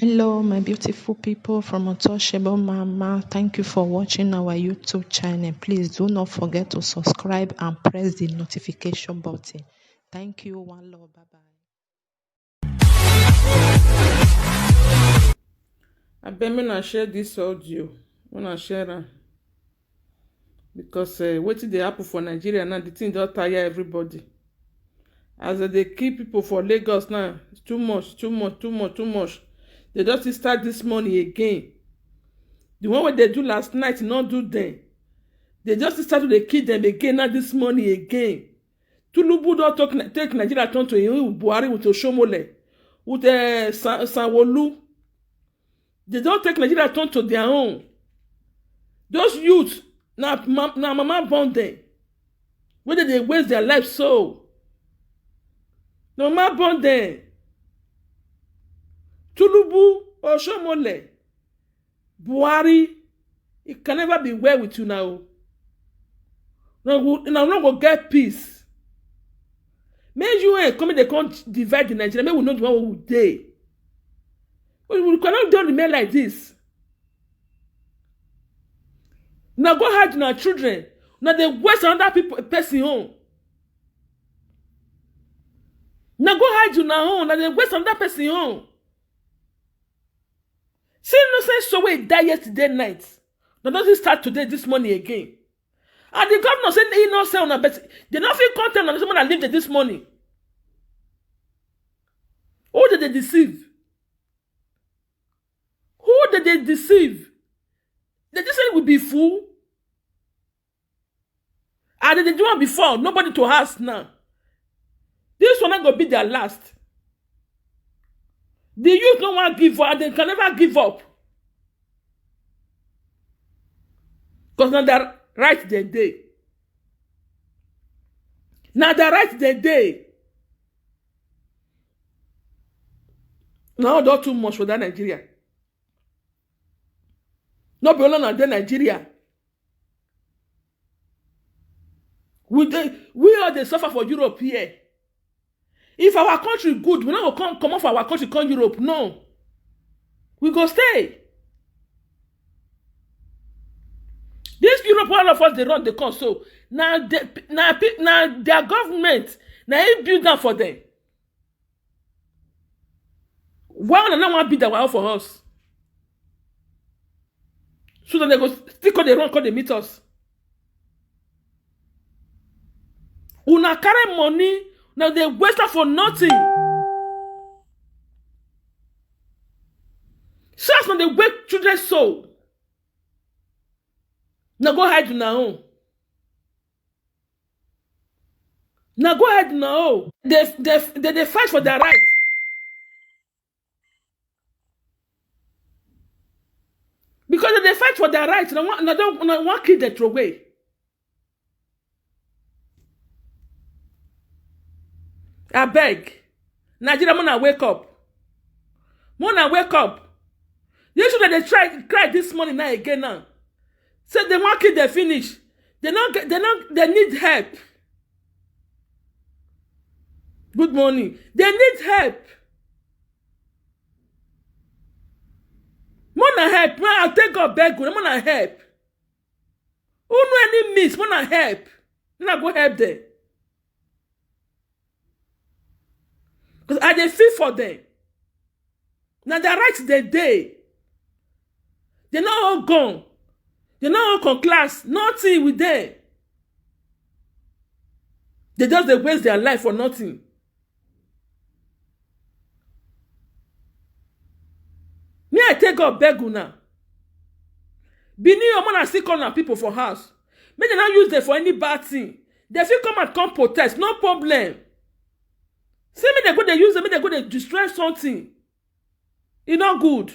Hello, my beautiful people from Untouchable Mama. Thank you for watching our YouTube channel. Please do not forget to subscribe and press the notification button. Thank you. One love. Bye bye. I bet me not share this audio. When I share am because wetin dey happen for Nigeria now, the thing don tire everybody. As they kill people for Lagos now, it's too much, too much, too much, too much. They just start this morning again. The one wey they do last night, not do them. They just start to dey kill them again now this morning again. Tinubu don take Nigeria turn to Buhari with Oshomole, with Sanwo-Olu. They don't take Nigeria turn to their own. Those youths, now mama born them. Whether they waste their life so. Na mama born them. Tinubu, Oshomole, Buhari, it can never be well with you now. Now we not go get peace. Make you come they can't divide the Nigeria. Make we know the one we dey. We cannot do remain like this. Now go hide our children. Now they waste another person home. Now go hide you now home. Now they waste another person home. See no sense so we die yesterday night. Now doesn't start today this morning again. And the governor said he not say on a bet. They not feel content on someone that lived this morning. Who did they deceive? Who did they deceive? They just said we be fool. And they do it before. Nobody to ask now. This one not gonna be their last. The youth don't want to give up and they can never give up. Because now they're right their day. Now they're right their day. Now don't too much for that Nigeria. Not be alone on the Nigeria. We all they suffer for Europe here. If our country good, we not go come off our country, come Europe. No. We go stay. This Europe, all of us, they run the come. So now their government, now it build down for them. Why would they not want to build that one for us? So that they go still call they run, call they meet us. Una carry money, now they waste it for nothing. So that's when they wake children's soul. Now go hide now. Now go ahead now. They fight for their right. Because they fight for their rights. Now don't want kill them throw away. I beg. Nigeria, wanna wake up. Wanna wake up. You should have cry this morning now again now. Say they want kill them finish. They need help. Good morning. They need help. Wanna help. I'll take God beg. Wanna help. Who know any miss? Wanna help. Now go help them. Because I dey feel for them. Now their rights they day. They're not all gone. They're not all con class. Nothing with them. They just they waste their life for nothing. Me, I take up beg una. Bini your man still calling people for house. May they not use them for any bad thing. They feel come and come protest, no problem. Say me they go they use them, me they go they destroy something. It's not good.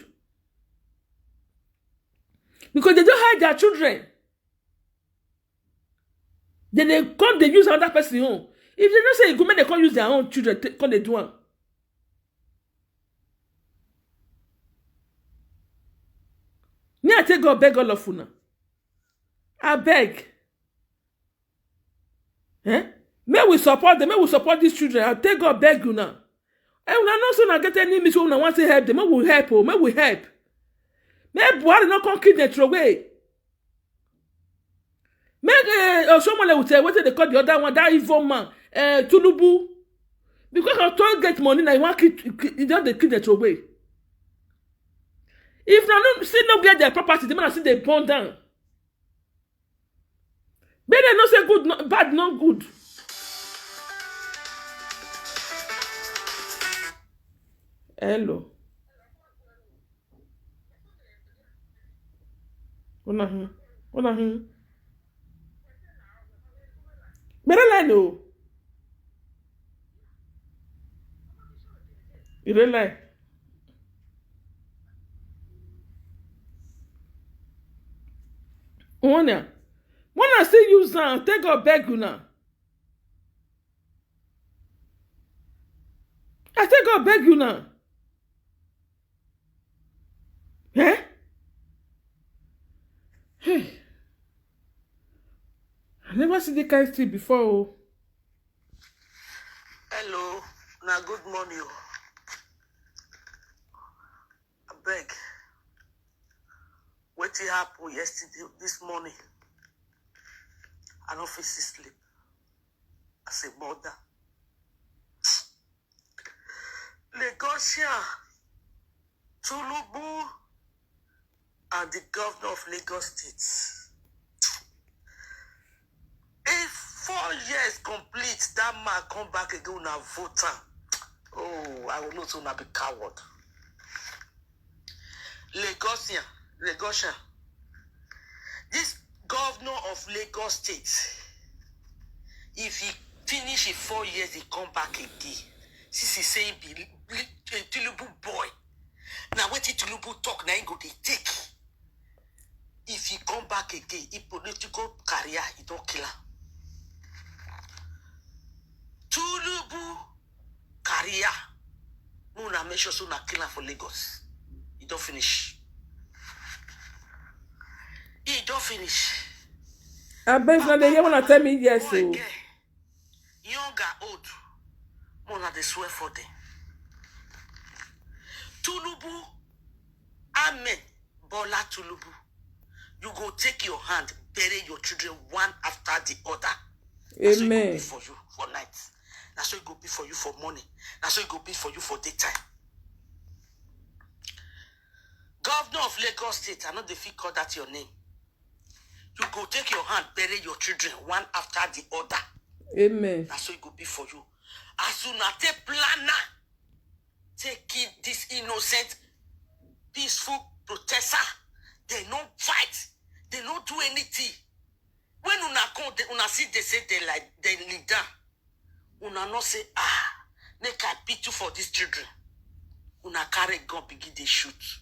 Because they don't hide their children. Then they come, they use another person's own. If they don't say go, they can't use their own children, come they do one. Me, I take God beg all of una. I beg. May we support them, may we support these children. I take God beg you now. And we are not so not get any mission. Una want to help them. May we help. Oh, may we help. May Buhari not come kill them away. May someone will tell what they call the other one, that evil man, Tinubu. Because I told get money, now you want to kill them away. If they don't still not get their property, they might see they burn down. But they not say good, not, bad, not good. Hello. What Better line no. You don't lie. Wanna still use now? Take God beg you now. I take God beg you now. Eh? Hey. I never see the kind street before. Oh. Hello, na good morning. I beg. Wetin happen yesterday, this morning? I no fit sleep. As a mother. Lagosian, Tinubu, and the governor of Lagos State. If 4 years complete, that man come back again and vote. Oh, I will not wanna be coward. Lagosian. This governor of Lagos State, if he finish in 4 years, he come back again. Since he say be Tinubu boy. Now what Tinubu talk, now he go dey take. If he come back again, his political career, he don't kill her. Tinubu career, Muna make sure so na kill her for Lagos. He don't finish. He don't finish. I bet now they wanna tell me yes. So. Young or old, Muna they swear for them. Tinubu, Amen, Bola Tinubu. You go take your hand, bury your children one after the other. That's what it go be for you for night. That's what it go be for you for morning. That's what it go be for you for daytime. Governor of Lagos State, I know they fit call that your name. You go take your hand, bury your children one after the other. Amen. That's what it go be for you. As soon as they planner, take this innocent, peaceful protester. They don't fight. They don't do anything. When una come, una see they say they lead down. Una not say, make I beat you for these children. Una carry gun begin they shoot.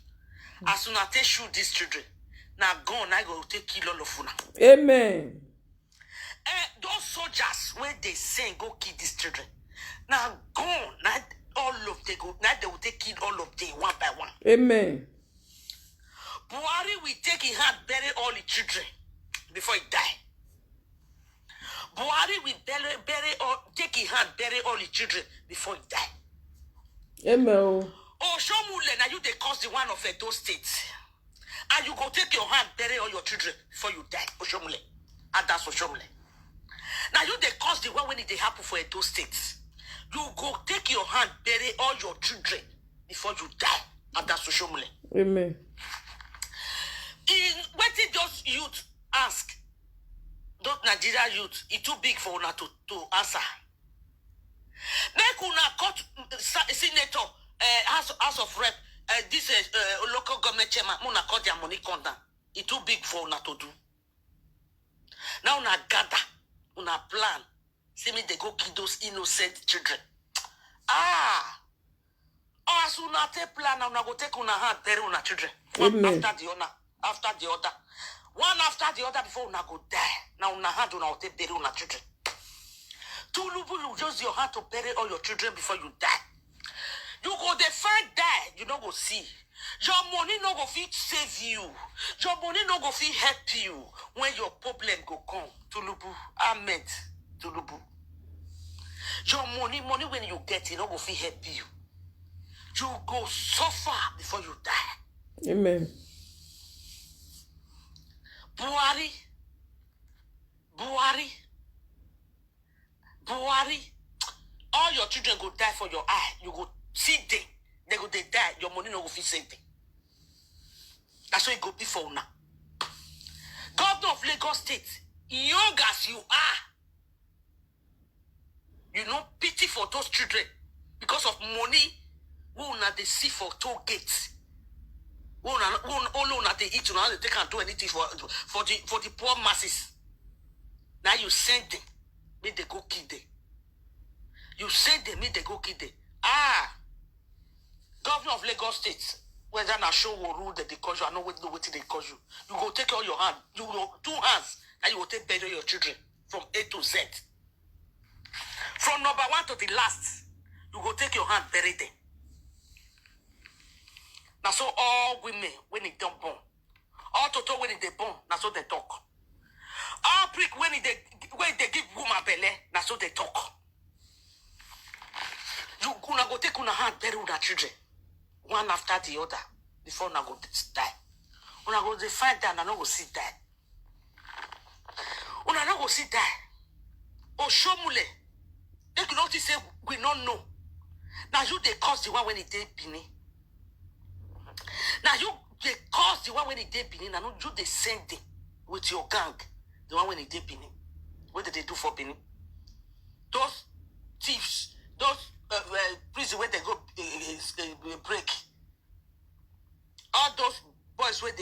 As soon as they shoot these children, now gun I go take kill all of una. Amen. Those soldiers when they send go kill these children. Now gun, now all of they go, now they will take kill all of them one by one. Amen. Buhari will take his hand, bury all the children before he die. Buhari will take his hand, bury all the children before he die. Amen. Oshomule, now you they cause the one of those states. And you go take your hand, bury all your children before you die. Oshomule. And that's Oshomule. Now you they cause the one when it happen for those states. You go take your hand, bury all your children before you die. And that's Oshomule. Amen. What did those youth ask? Those Nigeria youth, it's too big for una to answer. Make una cut senator, House of Rep, this local government chairman, una cut their money come down. It's too big for una to do. Now una gather, una plan. See me they go kill those innocent children. As una take plan, una go take una hand, bury una children. One after the other. After the other. One after the other before una go die. Now una hand una will take bury una children. Tinubu, you use your hand to bury all your children before you die. You go the find die, you no go see. Your money no go fit save you. Your money no go fit help you when your problem go come. Tinubu, Ahmed, Tinubu. Your money when you get it, no go fit help you. You go suffer before you die. Amen. Buhari, all your children go die for your eye. You go see them. They die. Your money no go fit save them. That's what it go be for now. Governor of Lagos State, young as you are, you know pity for those children because of money. Who not they see for toll gates? Who not they eat? Now they can't do anything for the poor masses. Now you send them, make they go kill them. You send them, make they go kill them. Governor of Lagos State, whether na show or rule that they cause you, I know what they cause you. You go take all your hand, you go 2 hands, and you will take bury your children from A to Z. From number 1 to the last, you go take your hand, bury them. Now so all women when they don't born, all toto when they born, now so they talk. All prick when they give woman belly, now so they talk. You gonna go take una hand bury una children, one after the other, before una go die. Una go they find that and no go see die. Una no go see die. Oh Shomule, they could not say we don't know. Now you they cause the one when it did Bini. Now you they cause the one when it did Bini. Now you they send them with your gang. The one when it did Bini. What did they do for Bini? Those thieves, those prison where they go break. All those boys where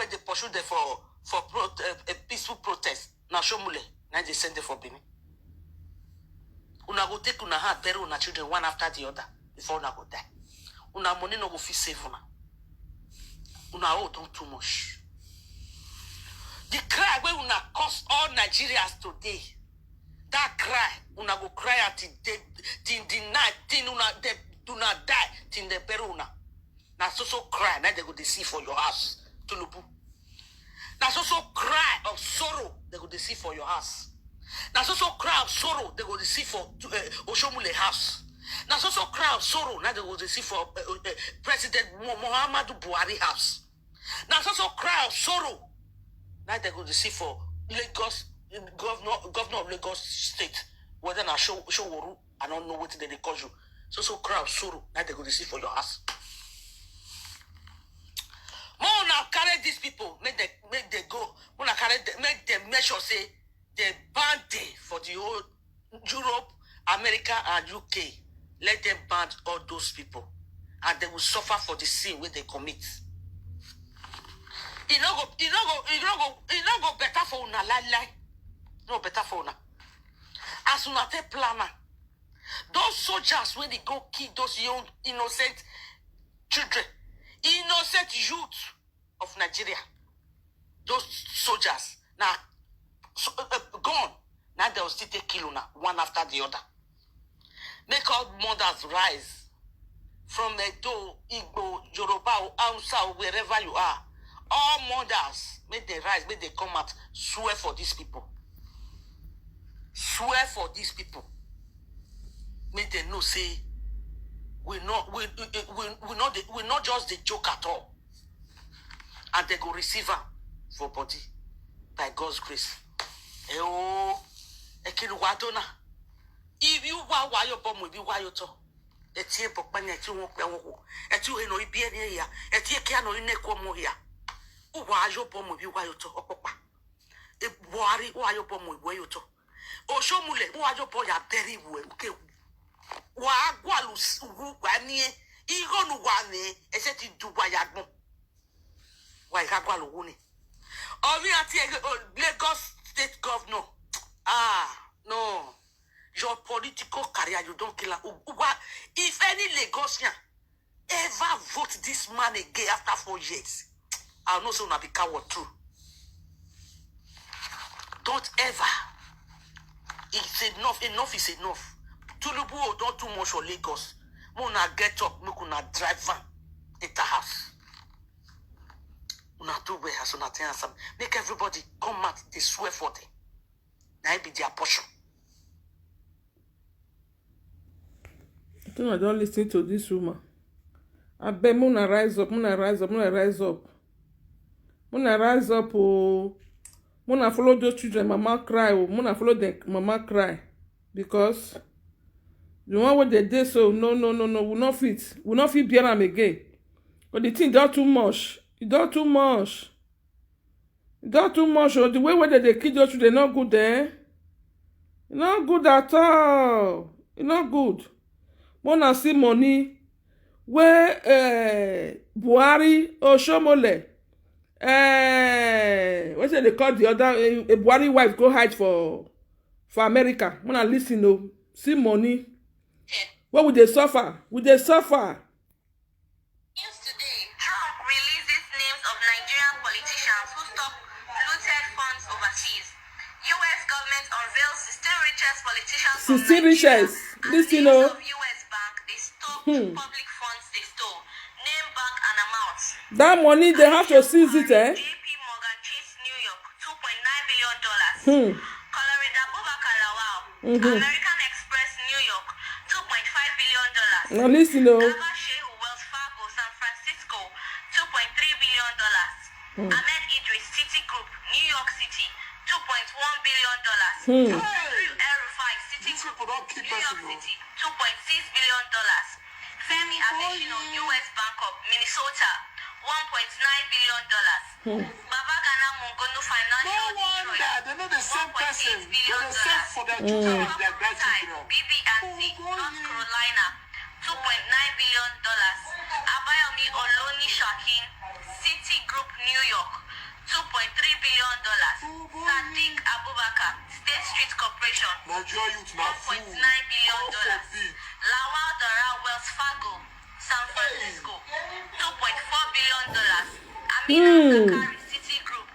they pursue them for a peaceful protest. Now Shomule, now they send them for Bini. Una go take una hand bury una children one after the other before una go die. Una money no go fit save una. Una owe don't too much. The cry where una cause all Nigerians today. That cry, una go cry until the night, till una they do not die, till they bury una. Now so cry, now they go to see for your house, Tulubu. Now so cry of sorrow, they go to see for your house. Now so cry of sorrow, they go to see for Oshomule house. Now so cry of sorrow, now they go to see for President Muhammadu Buhari house. Now so cry of sorrow, now they go to see for Lagos governor of Lagos State. Whether na show Woru, I don't know what they call you. So cry of sorrow, now they go to see for your house. More now carry these people, make they go. More now carry make them make sure say they ban them for the whole Europe, America, and UK. Let them ban all those people, and they will suffer for the sin where they commit. It no go better for una lie. No better for una. As una take planner, those soldiers when they go kill those young innocent children, innocent youth of Nigeria, those soldiers now gone. Now they will still take kill una one after the other. Make all mothers rise from Edo, Igbo, Yoruba, or Hausa, or wherever you are. All mothers, make they rise, make they come out, swear for these people. Swear for these people. Make they know say we not just the joke at all. And they go receive her for body by God's grace. If you want why your bomb will be why you talk. It's here, but when you won't be at you know it be any here, at your canoe in Nequamo here. Why your bomb will be why you talk, Papa? If worry why your bomb will where you talk. Oh, show mule, why your boy are very well. Okay. Why, Walus, who, Wanye, Egon Wane, except in Dubai. Why, Hagwaluni? Oh, we are taking Lagos State Governor. No. Your political career, you don't kill her. If any Lagosian ever vote this man again after 4 years, I'll know so not be coward too. Don't ever. It's enough. Enough is enough. Tulubu don't too much for Lagos. Muna get up, make una drive van into house. Una do where has una tell some. Make everybody come out. They swear for them. Now it be their portion. I don't listen to this woman. I beg Muna rise up, Muna rise up, Muna rise up. Muna rise up, oh. Muna follow those children, mama cry, oh. Muna follow them, mama cry. Because the one where they did so, no, we not fit bear am again. But the thing don't too much. It don't too much. It don't too much. Oh. The way where they kill those children, not good, eh? Not good at all. It's not good. Muna see money where Buhari or Shomole, what say they call the other Buhari wife go hide for America. Muna listen, oh, see money. What would they suffer? Would they suffer? News today. Trump releases names of Nigerian politicians who stop looted funds overseas. U.S. government unveils 16 richest politicians from 16 Nigeria. riches. And Listen, names oh. of U.S. bank they stopped public funds they stole. Name bank and amount. That money, they have to seize it, eh? JP Morgan Chase New York, $2.9 billion. Colorado Abubakar Lawal, American Express New York, $2.5 billion. Now listen, oh. Gaba Shehu Wells Fargo San Francisco, $2.3 billion. Ahmed Idris City Group New York City, $2.1 billion. El Rufai City Group New York City, $2.6 billion. Femi Adesina U.S. Bank of Minnesota, $1.9 billion. Baba Gana Mongono Financial Detroit, $1.8 billion. BB&C North Carolina, $2.9 billion. Abayomi Oloni Shakin City Group New York, $2.3 billion. Sadiq Abubakar State Street Corporation, $1.9 billion. Lawal Dara Wells Fargo San Francisco, $2.4 billion. Amina Zakari City Group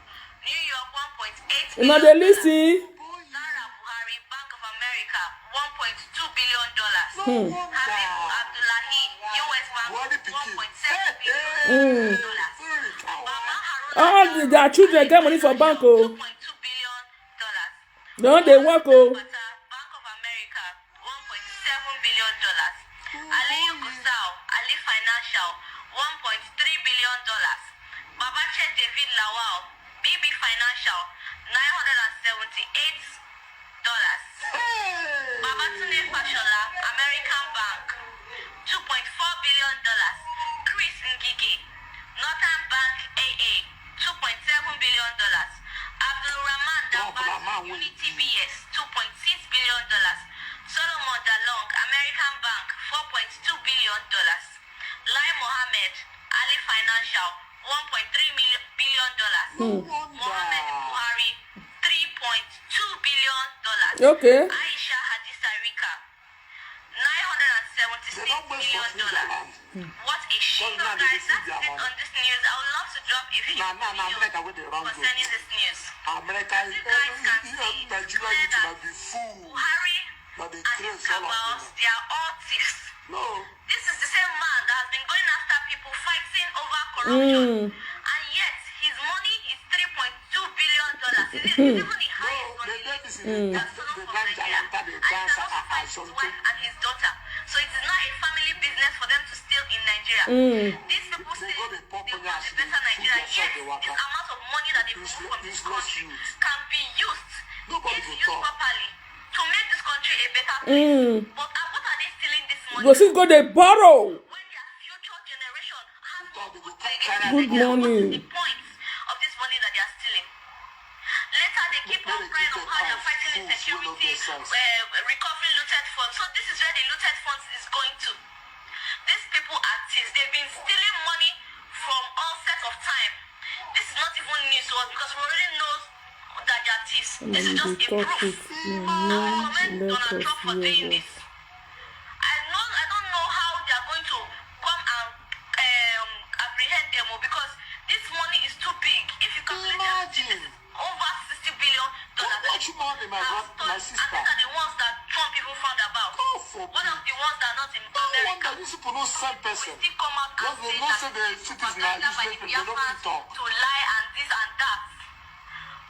New York, $1.8 You know billion. they listen. Zara Buhari Bank of America, $1.2 billion. Habibu Abdullahi U.S. Bank, $1.7 billion. All their children get money for bank, oh. $2.2 billion. No, they work, oh. Bank of America, $1.7 billion. Aliyu Gusau, Ali Financial, $1.3 billion. Babache David Lawal, BB Financial, $978. Babatunde Fashola, American Bank, $2.4 billion. Chris Ngige, Northern Bank AA, $2.7 billion. Abdul Rahman Dambas, Unity BS, $2.6 billion. Solomon Dalong, American Bank, $4.2 billion. Lai Mohammed, Ali Financial, $1.3 billion. Mohammed Buhari, $3.2 billion. Okay. Aisha Hadisa Rika, $976 million. What a shame. So guys, that's it on this news. I would love to drop a few videos concerning this news. As you guys can see, it's clear that Buhari and his cabals, they are all thieves. This is the same man that has been going after people fighting over corruption. And yet, his money is $3.2 billion. It's even the highest money that's stolen from Nigeria. And he can also fight his wife and his daughter. So it is not a family business for them to steal in Nigeria. These people say they want a better Nigeria. Yes, this amount of money that they remove from this country can be used, if used properly, to make this country a better place. But what are they stealing this money? Go see, go they borrow. When their future generation has more good Good morning. What's the point of this money that they are stealing? Later, they keep on crying on how they're fighting insecurity, recovering looted funds. So this is where the looted funds is going to. These people are thieves. They've been stealing money from all sets of time. This is not even news to us because we already know that they are thieves. This is just a proof. I commend Donald Trump for doing this. I don't know how they are going to come and apprehend them because this money is too big. If you calculate everything, this is over $60 billion. My sister. And these are the ones that Trump even found about. One of the ones that are not in America. These people no same person. We still come out and say that the cities now propaganda by the Biafrans to lie and this and that.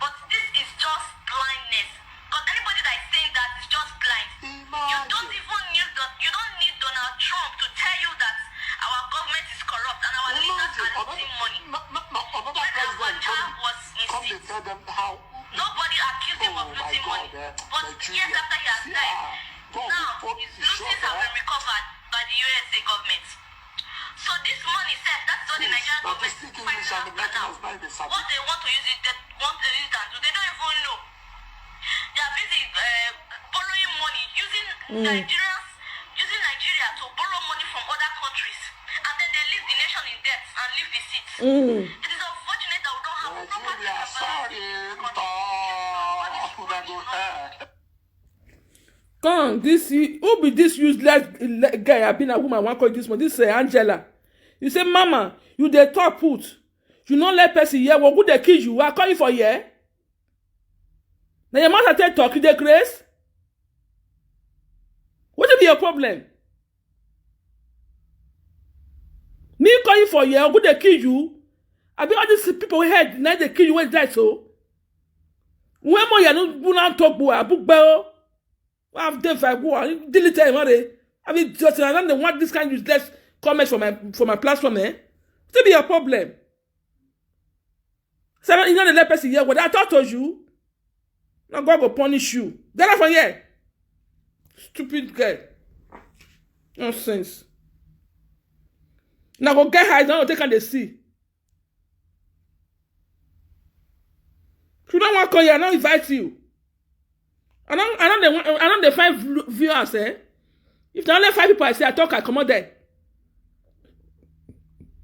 But this is just blindness. Because anybody that is saying that is just blind. You don't need Donald Trump to tell you that our government is corrupt. Nigeria. years after he has died, God now will put his the show losses have been recovered by the USA government. So this money, sir, that's what the Nigerian But they government speak is English fighting and the after now. Americans now they sabi. What they want to use it, they want to use it and do, they don't even know. They are busy borrowing money, using Nigeria to borrow money from other countries, and then they leave the nation in debt and leave the seats. It is unfortunate that we don't have proper Nigeria, sorry, Come, this who be this useless guy? I been a woman. One call this one. This Angela. You say, Mama, you dey talk put. You not let person hear. What good they kill you? I call you for here. Now your mother tell talk. You dey grace. What be your problem? Me call you for here. What good they kill you? I be all these people head. Now they kill you when that so. When more you no talk boy. Book bell. I've done for go delete him, I mean, just I don't want this kind of useless comments for my platform, eh? Still be a problem. So you know the last person here, what I told you, now God will punish you. Get out from here, stupid guy. Nonsense. Now go get high, now take on the sea. If you don't want to call you, I don't invite you. I don't the 5 viewers, eh? If there are only 5 people I say I talk, I come out there.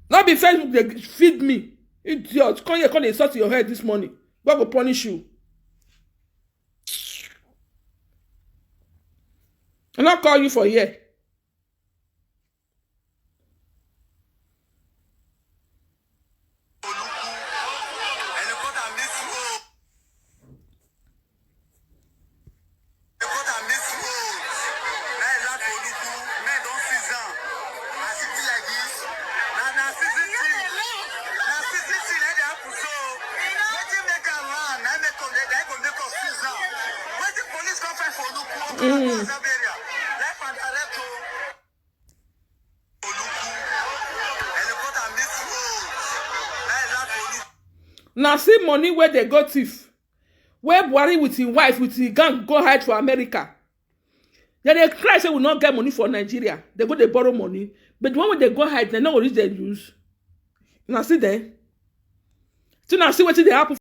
Not be Facebook, they feed me. Idiot. Come here, come insult your head this morning. God will punish you. I'll not call you for here. Now see money where they go thief. Where Buhari with his wife, with his gang go hide for America. Then they cry say we not get money for Nigeria. They go they borrow money. But the one when they go hide, they know what they use. Now see there. So now see what they happen.